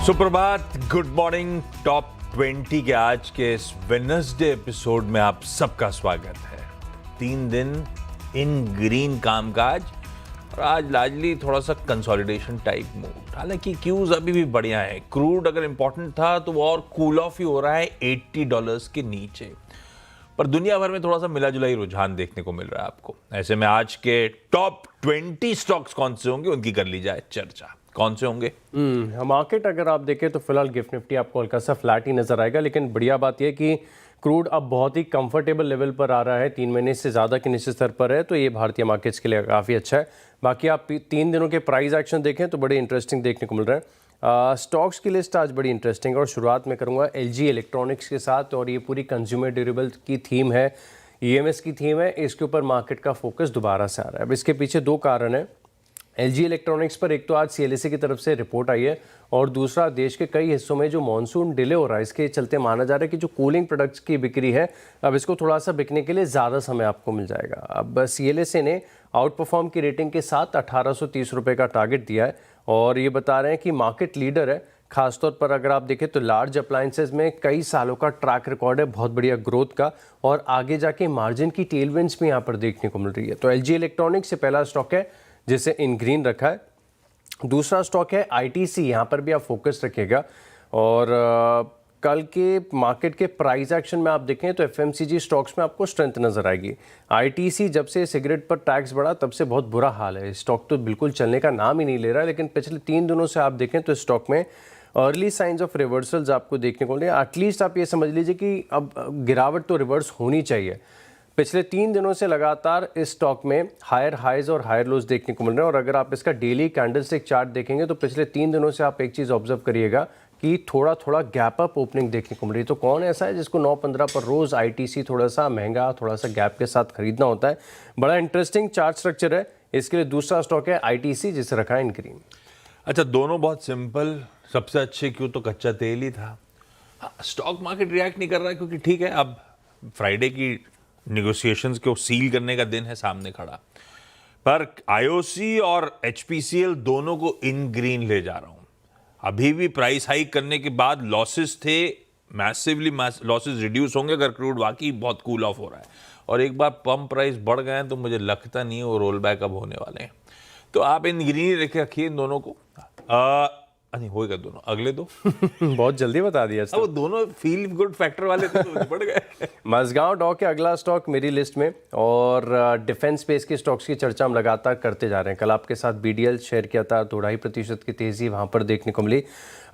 सुप्रभात, good morning. Top 20 के आज के इस वेडनेसडे एपिसोड में आप सबका स्वागत है। 3 दिन इन ग्रीन कामकाज और आज लार्जली थोड़ा सा कंसोलिडेशन टाइप मूड। हालांकि क्यूज अभी भी बढ़िया है। क्रूड अगर इंपॉर्टेंट था तो वो और कूल ऑफ ही हो रहा है $80 के नीचे, पर दुनिया भर में थोड़ा सा मिला जुला ही रुझान देखने को मिल रहा है आपको। ऐसे में आज के टॉप 20 स्टॉक्स कौन से होंगे उनकी कर ली जाए चर्चा। कौन से होंगे? मार्केट अगर आप देखें तो फिलहाल गिफ्ट निफ्टी आपको हल्का सा फ्लैट ही नजर आएगा, लेकिन बढ़िया बात यह कि क्रूड अब बहुत ही कंफर्टेबल लेवल पर आ रहा है, 3 महीने से ज़्यादा के निश्चित स्तर पर है, तो ये भारतीय मार्केट्स के लिए काफ़ी अच्छा है। बाकी आप 3 दिनों के प्राइस एक्शन देखें तो बड़े इंटरेस्टिंग देखने को मिल रहा है। स्टॉक्स की लिस्ट आज बड़ी इंटरेस्टिंग है और शुरुआत में करूँगा LG इलेक्ट्रॉनिक्स के साथ, और ये पूरी कंज्यूमर ड्यूरेबल की थीम है, EMS की थीम है, इसके ऊपर मार्केट का फोकस दोबारा से आ रहा है। अब इसके पीछे 2 कारण हैं। LG इलेक्ट्रॉनिक्स पर एक तो आज CLSA की तरफ से रिपोर्ट आई है, और दूसरा देश के कई हिस्सों में जो मॉनसून डिले हो रहा है, इसके चलते माना जा रहा है कि जो कूलिंग प्रोडक्ट्स की बिक्री है, अब इसको थोड़ा सा बिकने के लिए ज़्यादा समय आपको मिल जाएगा। अब CLSA ने आउट परफॉर्म की रेटिंग के साथ 1830 रुपये का टारगेट दिया है, और ये बता रहे हैं कि मार्केट लीडर है। खासतौर पर अगर आप देखें तो लार्ज अप्लायंसेज में कई सालों का ट्रैक रिकॉर्ड है बहुत बढ़िया ग्रोथ का, और आगे जाके मार्जिन की टेलविंड्स भी यहाँ पर देखने को मिल रही है। तो LG इलेक्ट्रॉनिक्स से पहला स्टॉक है जिसे इन ग्रीन रखा है। दूसरा स्टॉक है ITC, यहाँ पर भी आप फोकस रखिएगा। और कल के मार्केट के प्राइस एक्शन में आप देखें तो FMCG स्टॉक्स में आपको स्ट्रेंथ नजर आएगी। ITC जब से सिगरेट पर टैक्स बढ़ा तब से बहुत बुरा हाल है, स्टॉक तो बिल्कुल चलने का नाम ही नहीं ले रहा है, लेकिन पिछले 3 दिनों से आप देखें तो स्टॉक में अर्ली साइंस ऑफ रिवर्सल्स आपको देखने को मिल रहे हैं। एटलीस्ट आप ये समझ लीजिए कि अब गिरावट तो रिवर्स होनी चाहिए। पिछले 3 दिनों से लगातार इस स्टॉक में हायर हाइज और हायर लोज देखने को मिल रहे हैं, और अगर आप इसका डेली कैंडलस्टिक चार्ट देखेंगे तो पिछले 3 दिनों से आप एक चीज़ ऑब्जर्व करिएगा कि थोड़ा थोड़ा गैप अप ओपनिंग देखने को मिल रही है। तो कौन ऐसा है जिसको 9-15 पर रोज़ ITC थोड़ा सा महंगा, थोड़ा सा गैप के साथ खरीदना होता है? बड़ा इंटरेस्टिंग चार्ट स्ट्रक्चर है। इसके लिए दूसरा स्टॉक है ITC, जिसे रखा है इन ग्रीन। अच्छा, दोनों बहुत सिंपल। सबसे अच्छे क्यों तो कच्चा तेल ही था। स्टॉक मार्केट रिएक्ट नहीं कर रहा है क्योंकि ठीक है, अब फ्राइडे की नेगोशिएशंस को सील करने का दिन है सामने खड़ा, पर IOC और HPCL दोनों को इन ग्रीन ले जा रहा हूं। अभी भी प्राइस हाइक करने के बाद लॉसेस थे, मैसिवली लॉसेस रिड्यूस होंगे अगर क्रूड वाकई बहुत कूल ऑफ हो रहा है, और एक बार पंप प्राइस बढ़ गए हैं तो मुझे लगता नहीं है वो रोल बैक अब होने वाले हैं। तो आप इन ग्रीन रखे रखिए इन दोनों को। नहीं होएगा दोनों, अगले 2 बहुत जल्दी बता दिया। वो दोनों फील गुड फैक्टर वाले थे तो बढ़ गए। मज़गांव डॉक है अगला स्टॉक मेरी लिस्ट में, और डिफेंस स्पेस के स्टॉक्स की चर्चा हम लगातार करते जा रहे हैं। कल आपके साथ BDL शेयर किया था, 2.5% की तेज़ी वहाँ पर देखने को मिली।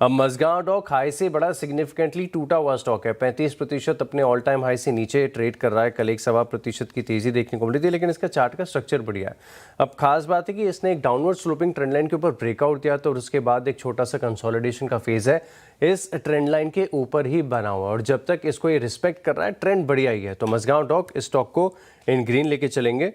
अब मज़गांव डॉक हाई से बड़ा सिग्निफिकेंटली टूटा हुआ स्टॉक है, 35% अपने ऑल टाइम हाई से नीचे ट्रेड कर रहा है। कल 1.25% की तेज़ी देखने को मिली थी, लेकिन इसका चार्ट का स्ट्रक्चर बढ़िया है। अब खास बात है कि इसने एक डाउनवर्ड स्लोपिंग ट्रेंड लाइन के ऊपर ब्रेकआउट दिया था, और उसके बाद एक छोटा सा कंसोलिडेशन का फेज है इस ट्रेंड लाइन के ऊपर ही बना हुआ, और जब तक इसको ये रिस्पेक्ट कर रहा है ट्रेंड बढ़िया ही है। तो मज़गांव डॉक इस स्टॉक को इन ग्रीन लेके चलेंगे।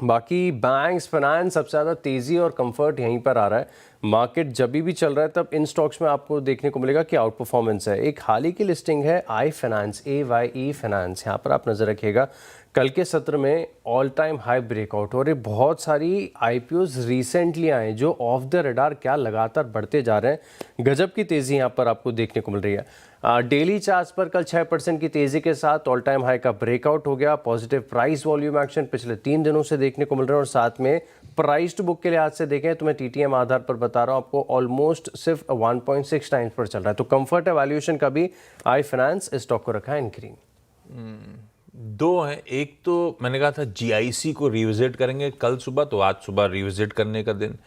बाकी बैंक्स, फाइनेंस, सबसे ज़्यादा तेज़ी और कंफर्ट यहीं पर आ रहा है। मार्केट जब भी चल रहा है तब इन स्टॉक्स में आपको देखने को मिलेगा कि आउट परफॉर्मेंस है। एक हाल ही की लिस्टिंग है आई फाइनेंस, AYE फाइनेंस, यहाँ पर आप नज़र रखिएगा। कल के सत्र में ऑल टाइम हाई ब्रेकआउट, और ये बहुत सारी IPOs रिसेंटली आए जो ऑफ द रडार क्या लगातार बढ़ते जा रहे हैं। गजब की तेज़ी यहाँ पर आपको देखने को मिल रही है। डेली चार्ट्स पर कल 6% की तेज़ी के साथ ऑल टाइम हाई का ब्रेकआउट हो गया। पॉजिटिव प्राइस वॉल्यूम एक्शन पिछले 3 दिनों से देखने को मिल रहे हैं, और साथ में प्राइस टू बुक के लिहाज से देखें तो मैं TTM आधार पर बता रहा हूँ आपको, ऑलमोस्ट सिर्फ 1.6 टाइम्स पर चल रहा है। तो कंफर्ट है वैल्यूएशन का भी। आई फाइनेंस इस स्टॉक को रखा है इन ग्रीन। 2 हैं। एक तो मैंने कहा था GIC को रिविजिट करेंगे कल सुबह, तो आज सुबह रिविजिट करने का दिन।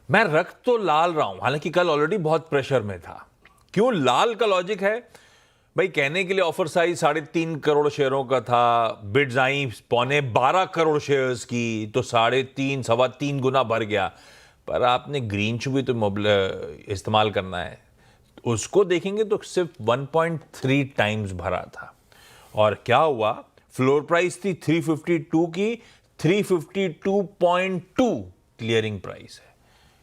मैं रख तो लाल रहा हूं, हालांकि कल ऑलरेडी बहुत प्रेशर में था। क्यों लाल का लॉजिक है भाई, कहने के लिए ऑफर साइज 3.5 करोड़ शेयरों का था, बिड्स आई 12.25 करोड़ शेयर्स की, तो 3.5 सवा 3 गुना बढ़ गया। पर आपने ग्रीन चू भी तो इस्तेमाल करना है, उसको देखेंगे तो सिर्फ 1.3 टाइम्स भरा था। और क्या हुआ, फ्लोर प्राइस थी 352 की, 352.2 क्लियरिंग प्राइस है।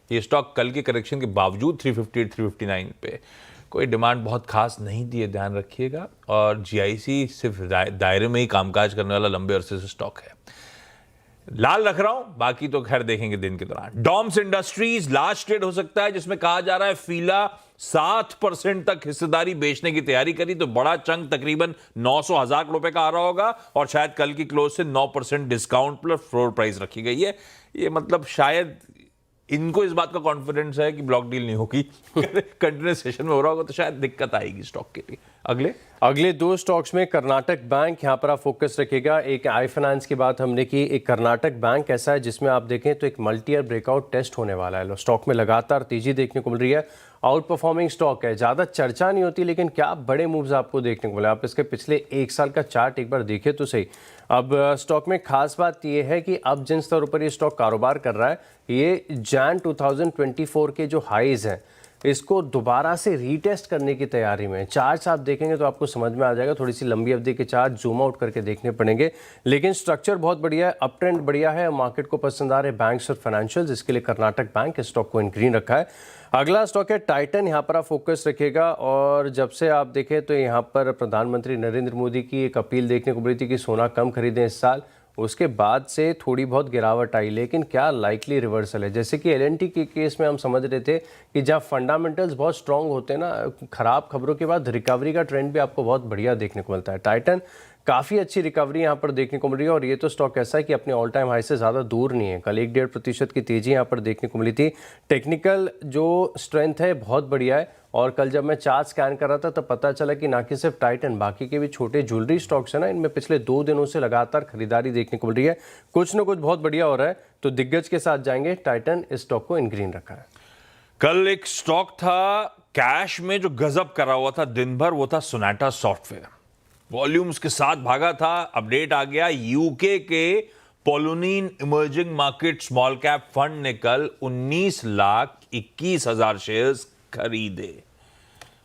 ये स्टॉक कल के करेक्शन के बावजूद 358, 359 पे कोई डिमांड बहुत खास नहीं दी है, ध्यान रखिएगा। और GIC सिर्फ दायरे में ही कामकाज करने वाला लंबे अरसे से स्टॉक है। लाल रख रहा हूं, बाकी तो खैर देखेंगे दिन के दौरान। डॉम्स इंडस्ट्रीज लास्ट ट्रेड हो सकता है जिसमें कहा जा रहा है फीला 7% तक हिस्सेदारी बेचने की तैयारी करी, तो बड़ा चंक तकरीबन 900,000 रुपए का आ रहा होगा और शायद कल की क्लोज से 9% डिस्काउंट प्लस फ्लोर प्राइस रखी गई है। ये मतलब शायद इनको इस बात का कॉन्फिडेंस है कि ब्लॉक डील नहीं होगी, कंटिन्यूस सेशन में हो रहा होगा, तो शायद दिक्कत आएगी स्टॉक के लिए। अगले दो स्टॉक्स में कर्नाटक बैंक, यहाँ पर आप फोकस रखिएगा। एक आई फाइनेंस की बात हमने की, एक कर्नाटक बैंक ऐसा है जिसमें आप देखें तो एक मल्टी ईयर ब्रेकआउट टेस्ट होने वाला है। स्टॉक में लगातार तेजी देखने को मिल रही है, आउट परफॉर्मिंग स्टॉक है, ज़्यादा चर्चा नहीं होती लेकिन क्या बड़े मूव्स आपको देखने को मिले। आप इसके पिछले एक साल का चार्ट एक बार देखिए तो सही। अब स्टॉक में खास बात यह है कि अब जिन स्तर पर ये स्टॉक कारोबार कर रहा है, ये जैन 2024 के जो हाईज हैं इसको दोबारा से रीटेस्ट करने की तैयारी में। चार्ट्स आप देखेंगे तो आपको समझ में आ जाएगा, थोड़ी सी लंबी अवधि के चार्ट जूम आउट करके देखने पड़ेंगे, लेकिन स्ट्रक्चर बहुत बढ़िया है, अप ट्रेंड बढ़िया है, मार्केट को पसंद आ रहे बैंक्स और फाइनेंशियल्स, इसके लिए कर्नाटक बैंक इस स्टॉक को इन ग्रीन रखा है। अगला स्टॉक है टाइटन, यहाँ पर आप फोकस रखिएगा। और जब से आप देखें तो यहाँ पर प्रधानमंत्री नरेंद्र मोदी की एक अपील देखने को मिली थी कि सोना कम खरीदें इस साल, उसके बाद से थोड़ी बहुत गिरावट आई, लेकिन क्या लाइकली रिवर्सल है। जैसे कि एलएनटी के केस में हम समझ रहे थे कि जब फंडामेंटल्स बहुत स्ट्रांग होते हैं ना, खराब खबरों के बाद रिकवरी का ट्रेंड भी आपको बहुत बढ़िया देखने को मिलता है। टाइटन काफ़ी अच्छी रिकवरी यहाँ पर देखने को मिल रही है और ये तो स्टॉक ऐसा है कि अपने ऑल टाइम हाई से ज़्यादा दूर नहीं है। कल 1-1.5% की तेज़ी यहाँ पर देखने को मिली थी। टेक्निकल जो स्ट्रेंथ है बहुत बढ़िया है और कल जब मैं चार्ट स्कैन कर रहा था तब पता चला कि ना कि सिर्फ टाइटन, बाकी के भी छोटे ज्वेलरी स्टॉक्स हैं ना, इनमें पिछले 2 दिनों से लगातार खरीदारी देखने को मिल रही है। कुछ ना कुछ बहुत बढ़िया हो रहा है, तो दिग्गज के साथ जाएंगे। टाइटन इस स्टॉक को इन ग्रीन रखा है। कल एक स्टॉक था कैश में जो गजब करा हुआ था दिन भर, वो था सोनाटा सॉफ्टवेयर। वॉल्यूम्स के साथ भागा था। अपडेट आ गया, यूके के Polunin emerging market small cap fund ने कल 19,21,000 शेयर्स खरीदे।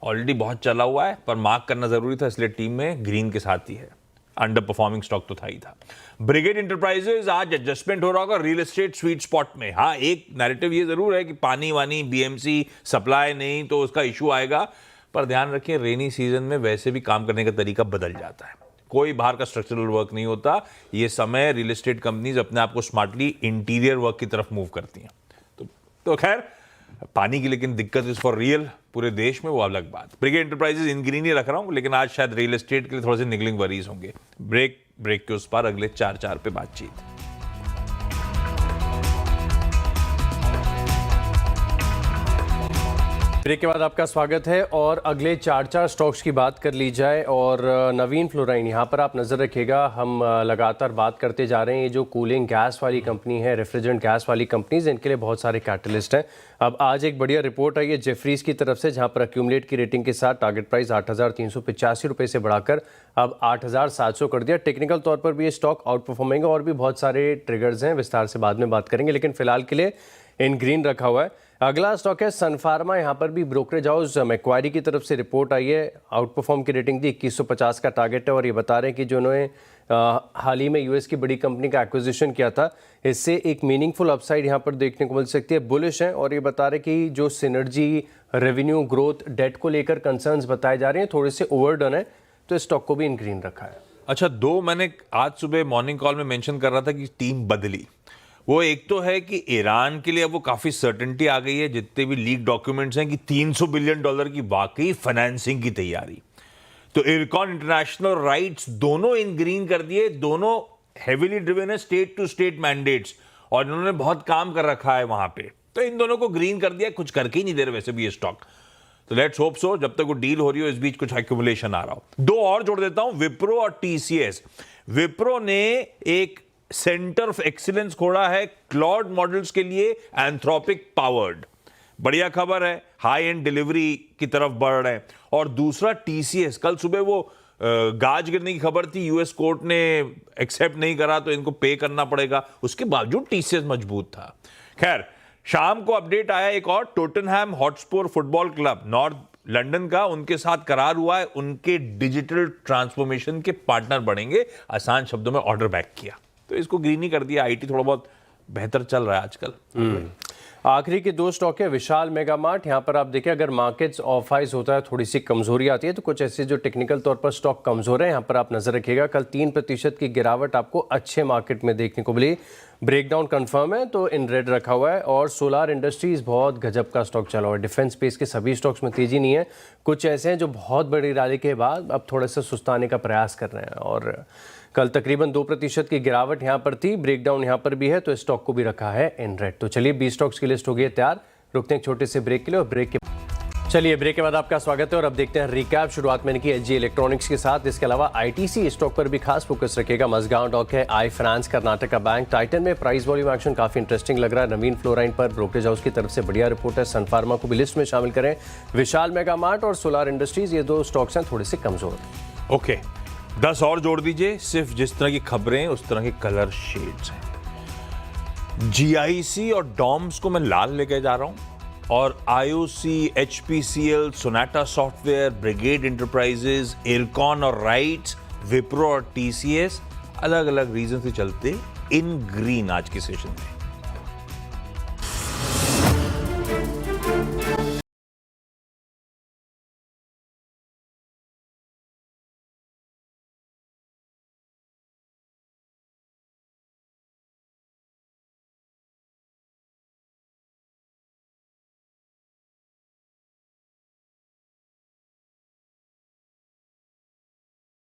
ऑलरेडी बहुत चला हुआ है पर मार्क करना जरूरी था, इसलिए टीम में ग्रीन के साथ ही है। अंडर परफॉर्मिंग स्टॉक तो था ही था। ब्रिगेड इंटरप्राइजेज आज एडजस्टमेंट हो रहा होगा रियल एस्टेट स्वीट स्पॉट में। हाँ, एक नैरेटिव ये जरूर है कि पानी वानी बीएमसी सप्लाई नहीं तो उसका इशू आएगा, पर ध्यान रखिए रेनी सीजन में वैसे भी काम करने का तरीका बदल जाता है। कोई बाहर का स्ट्रक्चरल वर्क नहीं होता। ये समय रियल एस्टेट कंपनीज अपने आप को स्मार्टली इंटीरियर वर्क की तरफ मूव करती हैं। तो खैर पानी की लेकिन दिक्कत इज फॉर रियल पूरे देश में, वो अलग बात। ब्रिगेड इंटरप्राइजेज इन ग्रीन ही रख रहा हूं, लेकिन आज शायद रियल एस्टेट के लिए थोड़े से निगलिंग वरीज होंगे। ब्रेक के उस पार अगले 4 पे बातचीत। ब्रेक के बाद आपका स्वागत है और अगले 4 स्टॉक्स की बात कर ली जाए। और नवीन फ्लोराइन यहाँ पर आप नज़र रखिएगा। हम लगातार बात करते जा रहे हैं, ये जो कूलिंग गैस वाली कंपनी है, रेफ्रिजरेंट गैस वाली कंपनीज, इनके लिए बहुत सारे कैटलिस्ट हैं। अब आज एक बढ़िया रिपोर्ट आई है जेफरीज की तरफ से, जहाँ पर एक्यूमुलेट की रेटिंग के साथ टारगेट प्राइस 8,385 रुपये से बढ़ाकर अब 8,700 कर दिया। टेक्निकल तौर पर भी ये स्टॉक आउट परफॉर्मिंग है और भी बहुत सारे ट्रिगर्स हैं, विस्तार से बाद में बात करेंगे, लेकिन फिलहाल के लिए इन ग्रीन रखा हुआ है। अगला स्टॉक है सन फार्मा। यहाँ पर भी ब्रोकरेज हाउस मैक्वारी की तरफ से रिपोर्ट आई है। आउट परफॉर्म की रेटिंग थी, 2150 का टारगेट है और ये बता रहे हैं कि जो उन्होंने हाल ही में यूएस की बड़ी कंपनी का एक्विजिशन किया था, इससे एक मीनिंगफुल अपसाइड यहाँ पर देखने को मिल सकती है। बुलिश है और ये बता रहे कि जो सिनर्जी, रेवेन्यू ग्रोथ, डेट को लेकर कंसर्न्स बताए जा रहे हैं थोड़े से ओवरडन है, तो इस स्टॉक को भी इन ग्रीन रखा है। अच्छा, 2 मैंने आज सुबह मॉर्निंग कॉल में मेंशन कर रहा था कि टीम बदली। वो एक तो है कि ईरान के लिए अब वो काफी सर्टेनिटी आ गई है, जितने भी लीक डॉक्यूमेंट्स हैं कि $300 बिलियन की वाकई फाइनेंसिंग की तैयारी। तो इरकॉन इंटरनेशनल राइट्स दोनों इन ग्रीन कर दिए, दोनों हेवीली ड्रिवन है स्टेट टू स्टेट मैंडेट्स और इन्होंने बहुत काम कर रखा है वहां पे, तो इन दोनों को ग्रीन कर दिया। कुछ करके ही नहीं दे रहे वैसे भी ये स्टॉक, तो लेट्स होप सो जब तक वो डील हो रही हो इस बीच कुछ एक्यूमुलेशन आ रहा हो। 2 और जोड़ देता हूं, विप्रो और टीसीएस। विप्रो ने एक सेंटर ऑफ एक्सीलेंस खोला है क्लाउड मॉडल्स के लिए, एंथ्रोपिक पावर्ड। बढ़िया खबर है, हाई एंड डिलीवरी की तरफ बढ़ रहे हैं। और दूसरा टीसीएस, कल सुबह वो गाज गिरने की खबर थी, यूएस कोर्ट ने एक्सेप्ट नहीं करा तो इनको पे करना पड़ेगा, उसके बावजूद टीसीएस मजबूत था। खैर, शाम को अपडेट आया एक और, Tottenham Hotspur football club north London का, उनके साथ करार हुआ है, उनके डिजिटल ट्रांसफॉर्मेशन के पार्टनर बनेंगे। आसान शब्दों में ऑर्डर बैक किया, तो इसको ग्रीन ही कर दिया। आईटी थोड़ा बहुत बेहतर चल रहा है आजकल। आखिरी के दो स्टॉक है विशाल मेगा मार्ट। यहाँ पर आप देखिए अगर मार्केट्स ऑफ हाइज होता है थोड़ी सी कमजोरी आती है, तो कुछ ऐसे जो टेक्निकल तौर पर स्टॉक कमजोर है यहाँ पर आप नजर रखिएगा। कल 3% की गिरावट आपको अच्छे मार्केट में देखने को मिली। ब्रेकडाउन कंफर्म है तो इन रेड रखा हुआ है। और सोलार इंडस्ट्रीज बहुत गजब का स्टॉक चला हुआ है। डिफेंस स्पेस के सभी स्टॉक्स में तेजी नहीं है, कुछ ऐसे हैं जो बहुत बड़ी रैली के बाद अब थोड़ा सा सुस्ताने का प्रयास कर रहे हैं। और कल तकरीबन 2% की गिरावट यहाँ पर थी, ब्रेकडाउन यहाँ पर भी है, तो स्टॉक को भी रखा है इन रेड। तो चलिए 20 स्टॉक्स की लिस्ट हो गई है तैयार। रुकते हैं एक छोटे से ब्रेक के लिए और ब्रेक के बाद आपका स्वागत है। और अब देखते हैं रिकैप। शुरुआत मैंने की एलजी इलेक्ट्रॉनिक्स के साथ, इसके अलावा आईटीसी स्टॉक पर भी खास फोकस रखेगा। मजगांव डॉक है, I finance, Karnataka bank, Titan में प्राइस वॉल्यूम एक्शन काफी इंटरेस्टिंग लग रहा है। नवीन फ्लोराइन पर ब्रोकरेज हाउस की तरफ से बढ़िया रिपोर्ट है। सन फार्मा को भी लिस्ट में शामिल करें। विशाल मेगा मार्ट और सोलार इंडस्ट्रीज, ये दो स्टॉक्स हैं थोड़े से कमजोर। ओके 10 और जोड़ दीजिए। सिर्फ जिस तरह की खबरें उस तरह के कलर शेड्स हैं। जीआईसी और डॉम्स को मैं लाल लेके जा रहा हूं, और IOC, HPCL, Sonata software, brigade enterprises, IRCON और राइट्स, विप्रो और टीसीएस अलग अलग रीजन से चलते इन ग्रीन आज के सेशन में।